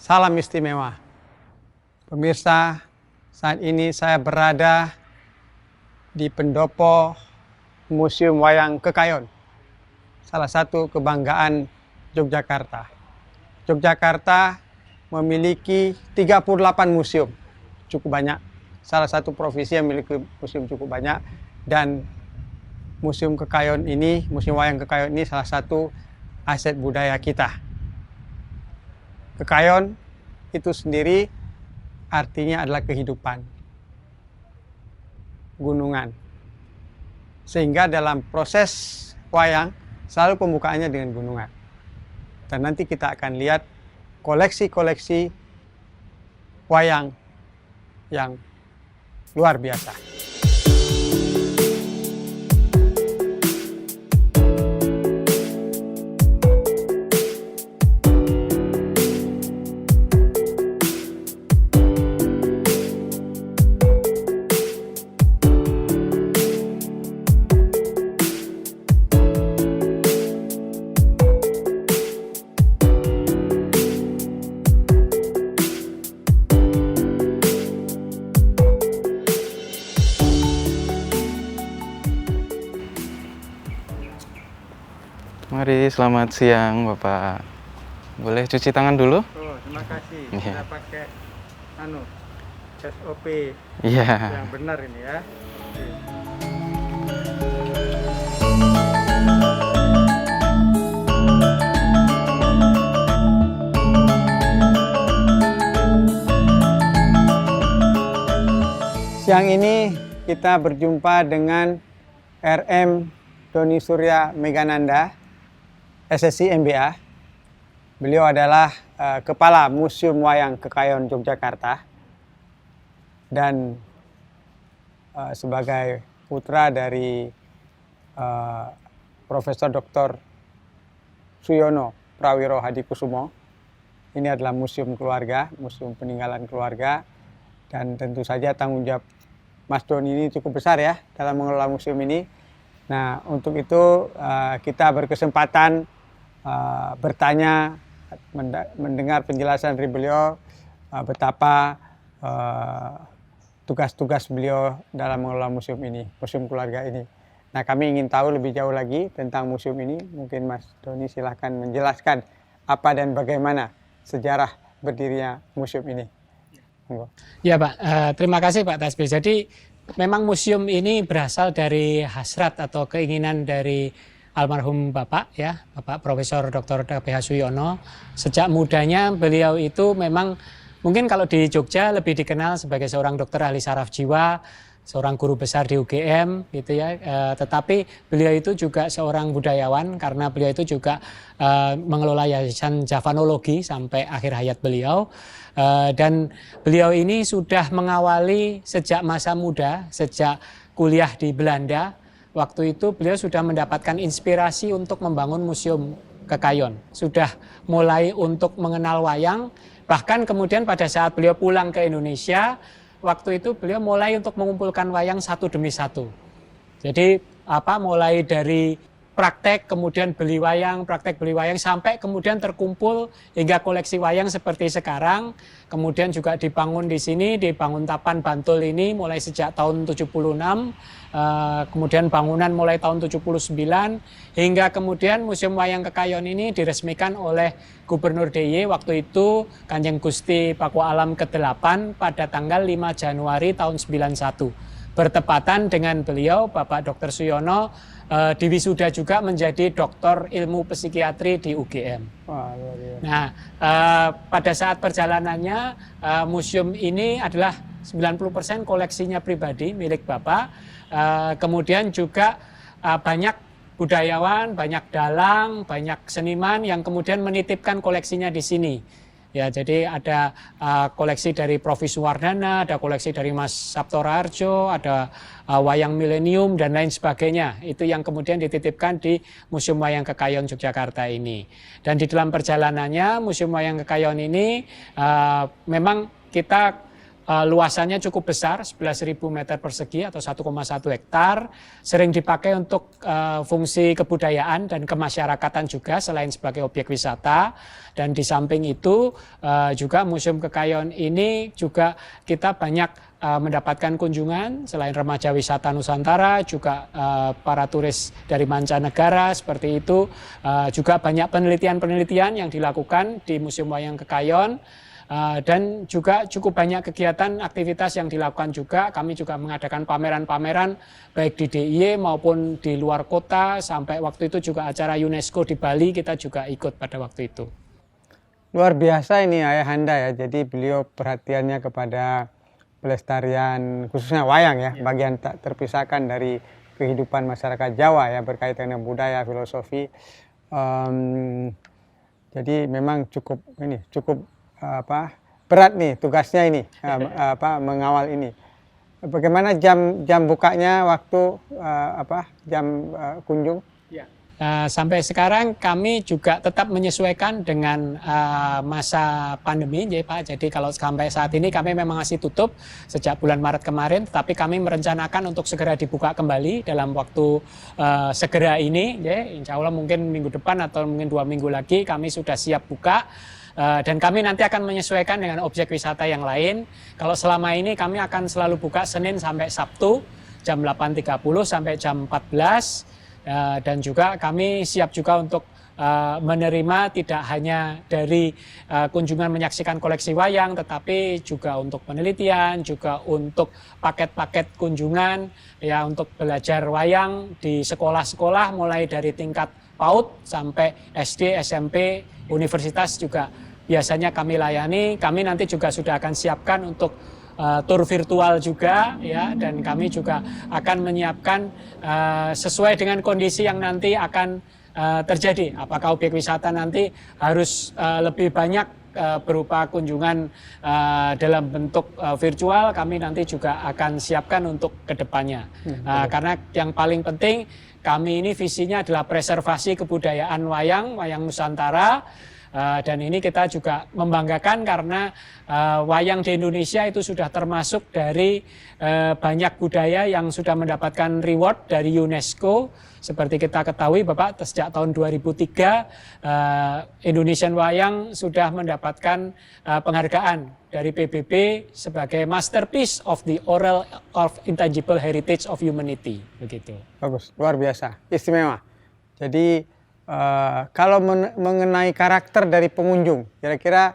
Salam istimewa. Pemirsa, saat ini saya berada di pendopo Museum Wayang Kekayon, salah satu kebanggaan Yogyakarta. Yogyakarta memiliki 38 museum, cukup banyak. Salah satu provinsi yang memiliki museum cukup banyak, dan Museum Kekayon ini, Museum Wayang Kekayon ini salah satu aset budaya kita. Kekayon itu sendiri artinya adalah kehidupan, gunungan. Sehingga dalam proses wayang selalu pembukaannya dengan gunungan. Dan nanti kita akan lihat koleksi-koleksi wayang yang luar biasa. Mari, selamat siang Bapak. Boleh cuci tangan dulu? Oh, terima kasih. Iya. Kita pakai SOP Iya. yang benar ini ya. Siang ini kita berjumpa dengan RM Doni Surya Megananda, SSI MBA. Beliau adalah Kepala Museum Wayang Kekayon Yogyakarta dan sebagai putra dari Profesor Dr. Suyono Prawiro Hadikusumo. Ini adalah museum keluarga, museum peninggalan keluarga, dan tentu saja tanggung jawab Mas Doni ini cukup besar ya dalam mengelola museum ini. Nah, untuk itu kita berkesempatan bertanya, mendengar penjelasan dari beliau betapa tugas-tugas beliau dalam mengelola museum ini, museum keluarga ini. Nah, kami ingin tahu lebih jauh lagi tentang museum ini. Mungkin Mas Doni silahkan menjelaskan apa dan bagaimana sejarah berdirinya museum ini. Ya Pak, terima kasih Pak Tasbih. Jadi memang museum ini berasal dari hasrat atau keinginan dari almarhum Bapak ya, Bapak Profesor Dr. PH Suyono. Sejak mudanya beliau itu memang mungkin kalau di Jogja lebih dikenal sebagai seorang dokter ahli saraf jiwa, seorang guru besar di UGM gitu ya. Tetapi beliau itu juga seorang budayawan karena beliau itu juga mengelola yayasan Javanologi sampai akhir hayat beliau. Dan beliau ini sudah mengawali sejak masa muda, sejak kuliah di Belanda. Waktu itu beliau sudah mendapatkan inspirasi untuk membangun Museum Kekayon. Sudah mulai untuk mengenal wayang, bahkan kemudian pada saat beliau pulang ke Indonesia, waktu itu beliau mulai untuk mengumpulkan wayang satu demi satu. Jadi mulai dari praktek, kemudian beli wayang, praktek beli wayang, sampai kemudian terkumpul hingga koleksi wayang seperti sekarang. Kemudian juga dibangun di sini, dibangun Tapan Bantul ini mulai sejak tahun 76, kemudian bangunan mulai tahun 79, hingga kemudian Museum Wayang Kekayon ini diresmikan oleh Gubernur DIY waktu itu Kanjeng Gusti Paku Alam ke-8 pada tanggal 5 Januari tahun 91. Bertepatan dengan beliau, Bapak Dr. Suyono, diwisuda juga menjadi doktor ilmu psikiatri di UGM. Nah, pada saat perjalanannya, museum ini adalah 90% koleksinya pribadi milik Bapak. Kemudian juga banyak budayawan, banyak dalang, banyak seniman yang kemudian menitipkan koleksinya di sini. Ya, jadi ada koleksi dari Prof. Suwardana, ada koleksi dari Mas Sabto Raharjo, ada wayang milenium dan lain sebagainya. Itu yang kemudian dititipkan di Museum Wayang Kekayon Yogyakarta ini. Dan di dalam perjalanannya Museum Wayang Kekayon ini memang kita luasannya cukup besar, 11.000 meter persegi atau 1,1 hektar. Sering dipakai untuk fungsi kebudayaan dan kemasyarakatan juga selain sebagai objek wisata. Dan di samping itu juga Museum Kekayon ini juga kita banyak mendapatkan kunjungan selain remaja wisata Nusantara, juga para turis dari mancanegara seperti itu. Juga banyak penelitian-penelitian yang dilakukan di Museum Wayang Kekayon. Dan juga cukup banyak kegiatan aktivitas yang dilakukan juga. Kami juga mengadakan pameran-pameran baik di DIY maupun di luar kota. Sampai waktu itu juga acara UNESCO di Bali kita juga ikut pada waktu itu. Luar biasa ini Ayahanda ya. Jadi beliau perhatiannya kepada pelestarian khususnya wayang ya. Bagian tak terpisahkan dari kehidupan masyarakat Jawa ya, berkaitan dengan budaya, filosofi. Jadi memang cukup berat nih tugasnya ini, mengawal ini. Bagaimana jam bukanya, waktu jam kunjung? Sampai sekarang kami juga tetap menyesuaikan dengan masa pandemi, ya Pak. Jadi kalau sampai saat ini kami memang masih tutup sejak bulan Maret kemarin, tetapi kami merencanakan untuk segera dibuka kembali dalam waktu segera ini. Ya, insya Allah mungkin minggu depan atau mungkin 2 minggu lagi kami sudah siap buka. Dan kami nanti akan menyesuaikan dengan objek wisata yang lain. Kalau selama ini kami akan selalu buka Senin sampai Sabtu jam 8.30 sampai jam 14. Dan juga kami siap juga untuk menerima tidak hanya dari kunjungan menyaksikan koleksi wayang, tetapi juga untuk penelitian, juga untuk paket-paket kunjungan ya, untuk belajar wayang di sekolah-sekolah mulai dari tingkat PAUD sampai SD, SMP, universitas juga biasanya kami layani. Kami nanti juga sudah akan siapkan untuk tur virtual juga ya, dan kami juga akan menyiapkan sesuai dengan kondisi yang nanti akan terjadi. Apakah objek wisata nanti harus lebih banyak berupa kunjungan dalam bentuk virtual, kami nanti juga akan siapkan untuk kedepannya. Karena yang paling penting kami ini visinya adalah preservasi kebudayaan wayang Nusantara. Dan ini kita juga membanggakan karena wayang di Indonesia itu sudah termasuk dari banyak budaya yang sudah mendapatkan reward dari UNESCO. Seperti kita ketahui Bapak, sejak tahun 2003 Indonesian Wayang sudah mendapatkan penghargaan dari PBB sebagai Masterpiece of the Oral of Intangible Heritage of Humanity. Begitu. Bagus, luar biasa, istimewa. Jadi kalau mengenai karakter dari pengunjung, kira-kira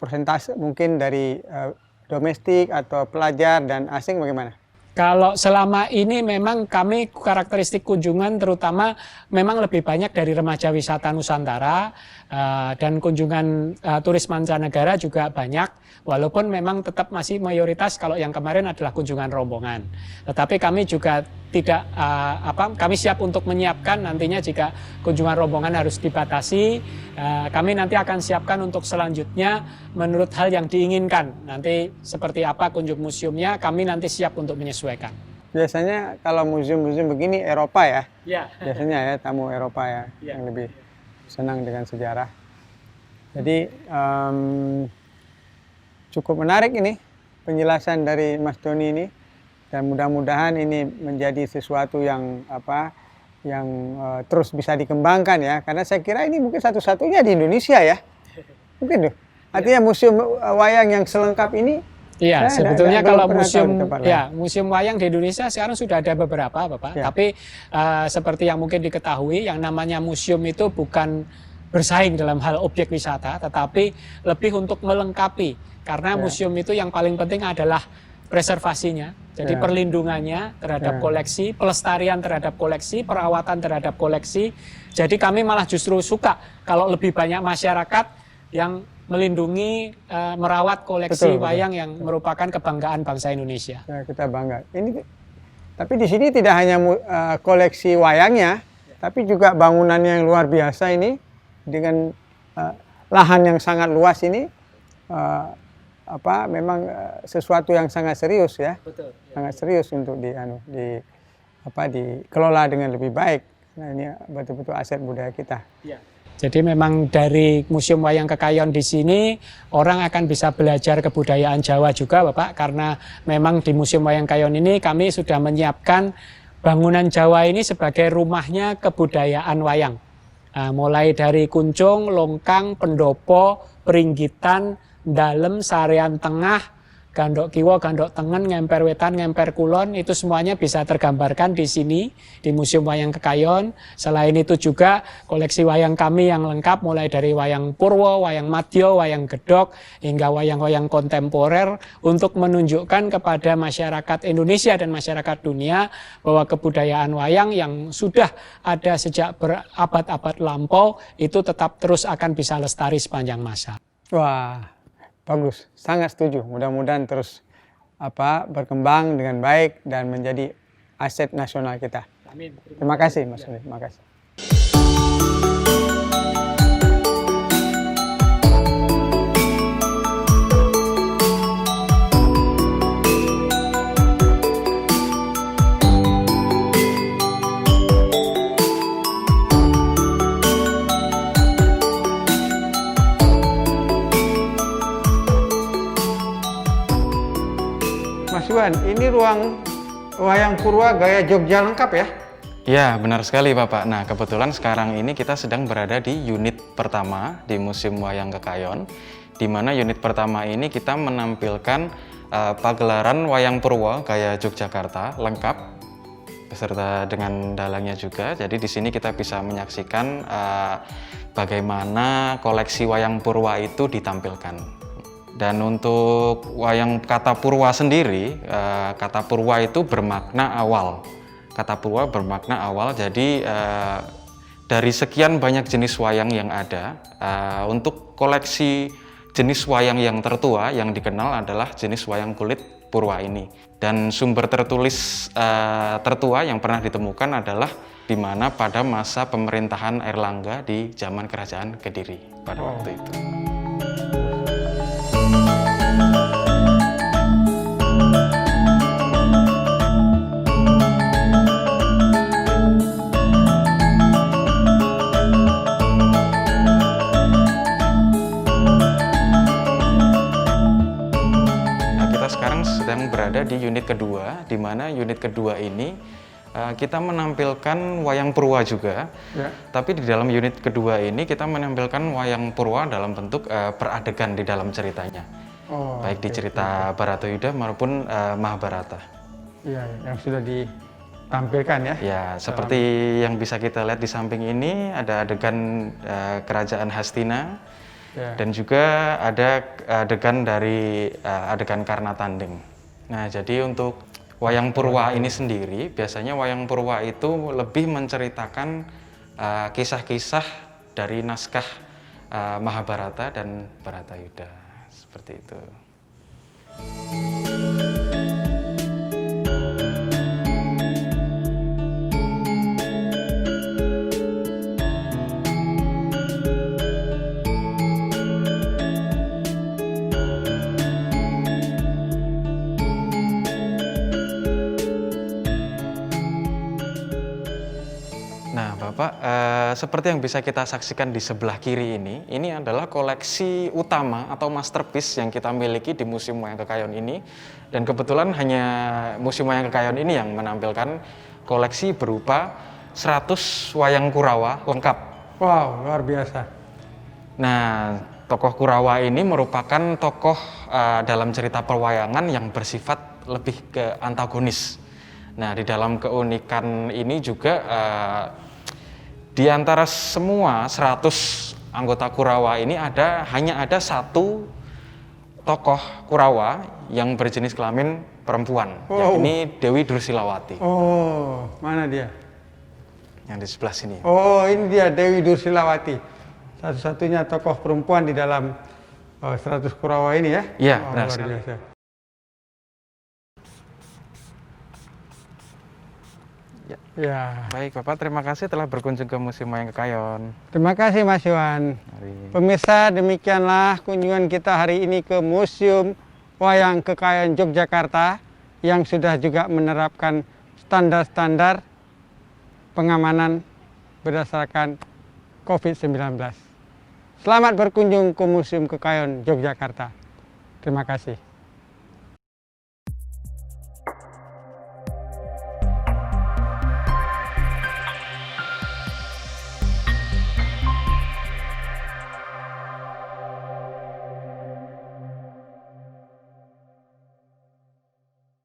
persentase mungkin dari domestik atau pelajar dan asing bagaimana? Kalau selama ini memang kami karakteristik kunjungan terutama memang lebih banyak dari remaja wisata Nusantara, dan kunjungan turis mancanegara juga banyak, walaupun memang tetap masih mayoritas kalau yang kemarin adalah kunjungan rombongan. Tetapi kami juga tidak kami siap untuk menyiapkan nantinya jika kunjungan rombongan harus dibatasi, kami nanti akan siapkan untuk selanjutnya menurut hal yang diinginkan. Nanti seperti apa kunjung museumnya, kami nanti siap untuk menyesuaikan. Biasanya kalau museum-museum begini Eropa ya, Ya. Biasanya ya tamu Eropa ya, yang lebih senang dengan sejarah. Jadi cukup menarik ini penjelasan dari Mas Doni ini, dan mudah-mudahan ini menjadi sesuatu yang terus bisa dikembangkan ya, karena saya kira ini mungkin satu-satunya di Indonesia ya, mungkin tuh. Artinya museum wayang yang selengkap ini. Iya, sebetulnya kalau museum wayang di Indonesia sekarang sudah ada beberapa, Bapak. Ya. Tapi seperti yang mungkin diketahui, yang namanya museum itu bukan bersaing dalam hal objek wisata, tetapi lebih untuk melengkapi. Karena museum itu yang paling penting adalah preservasinya, jadi perlindungannya terhadap koleksi, pelestarian terhadap koleksi, perawatan terhadap koleksi. Jadi kami malah justru suka kalau lebih banyak masyarakat yang melindungi, merawat koleksi wayang yang merupakan kebanggaan bangsa Indonesia. Ya, kita bangga. Tapi di sini tidak hanya koleksi wayangnya, tapi juga bangunannya yang luar biasa ini dengan lahan yang sangat luas ini. Memang sesuatu yang sangat serius ya. Betul. Sangat serius untuk dikelola dengan lebih baik. Nah, ini betul-betul aset budaya kita. Ya. Jadi memang dari Museum Wayang Kekayon di sini orang akan bisa belajar kebudayaan Jawa juga Bapak, karena memang di Museum Wayang Kekayon ini kami sudah menyiapkan bangunan Jawa ini sebagai rumahnya kebudayaan wayang. Mulai dari kuncung, longkang, pendopo, peringgitan, dalem, sarean tengah, gandok kiwa, gandok tengen, ngemper wetan, ngemper kulon, itu semuanya bisa tergambarkan di sini, di Museum Wayang Kekayon. Selain itu juga koleksi wayang kami yang lengkap, mulai dari wayang Purwo, wayang Madya, wayang Gedhog, hingga wayang-wayang kontemporer, untuk menunjukkan kepada masyarakat Indonesia dan masyarakat dunia bahwa kebudayaan wayang yang sudah ada sejak berabad-abad lampau, itu tetap terus akan bisa lestari sepanjang masa. Wah, bagus, sangat setuju. Mudah-mudahan terus berkembang dengan baik dan menjadi aset nasional kita. Amin. Terima kasih Mas Uli, terima kasih. Mas Iwan, ini ruang wayang purwa gaya Jogja lengkap ya? Ya, benar sekali Bapak. Nah, kebetulan sekarang ini kita sedang berada di unit pertama di Museum Wayang Kekayon, di mana unit pertama ini kita menampilkan pagelaran wayang purwa gaya Yogyakarta lengkap, beserta dengan dalangnya juga. Jadi di sini kita bisa menyaksikan bagaimana koleksi wayang purwa itu ditampilkan. Dan untuk wayang kata purwa sendiri, kata purwa itu bermakna awal. Kata purwa bermakna awal, jadi dari sekian banyak jenis wayang yang ada, untuk koleksi jenis wayang yang tertua yang dikenal adalah jenis wayang kulit purwa ini. Dan sumber tertulis tertua yang pernah ditemukan adalah di mana pada masa pemerintahan Airlangga di zaman Kerajaan Kediri pada waktu itu. Sedang berada di unit kedua, di mana unit kedua ini kita menampilkan wayang purwa juga, ya. Tapi di dalam unit kedua ini kita menampilkan wayang purwa dalam bentuk peradegan di dalam ceritanya, baik di cerita Baratayuda maupun Mahabharata. Iya, yang sudah ditampilkan ya? Ya, seperti yang bisa kita lihat di samping ini ada adegan kerajaan Hastina. Ya. Dan juga ada adegan dari adegan Karna Tanding. Nah, jadi untuk wayang purwa ini sendiri, biasanya wayang purwa itu lebih menceritakan kisah-kisah dari naskah Mahabharata dan Baratayuda, seperti itu. Nah, Bapak, seperti yang bisa kita saksikan di sebelah kiri ini adalah koleksi utama atau masterpiece yang kita miliki di Museum Wayang Kekayon ini. Dan kebetulan hanya Museum Wayang Kekayon ini yang menampilkan koleksi berupa 100 wayang Kurawa lengkap. Wow, luar biasa. Nah, tokoh Kurawa ini merupakan tokoh dalam cerita perwayangan yang bersifat lebih ke antagonis. Nah, di dalam keunikan ini juga di antara semua 100 anggota Kurawa ini hanya ada satu tokoh Kurawa yang berjenis kelamin perempuan, yakni Dewi Dursilawati. Oh, mana dia? Yang di sebelah sini. Oh, ini dia Dewi Dursilawati. Satu-satunya tokoh perempuan di dalam 100 Kurawa ini ya? Iya, benar sekali. Ya. Baik Bapak, terima kasih telah berkunjung ke Museum Wayang Kekayon. Terima kasih Mas Iwan. Pemirsa, demikianlah kunjungan kita hari ini ke Museum Wayang Kekayon Yogyakarta yang sudah juga menerapkan standar-standar pengamanan berdasarkan COVID-19. Selamat berkunjung ke Museum Kekayon Yogyakarta. Terima kasih.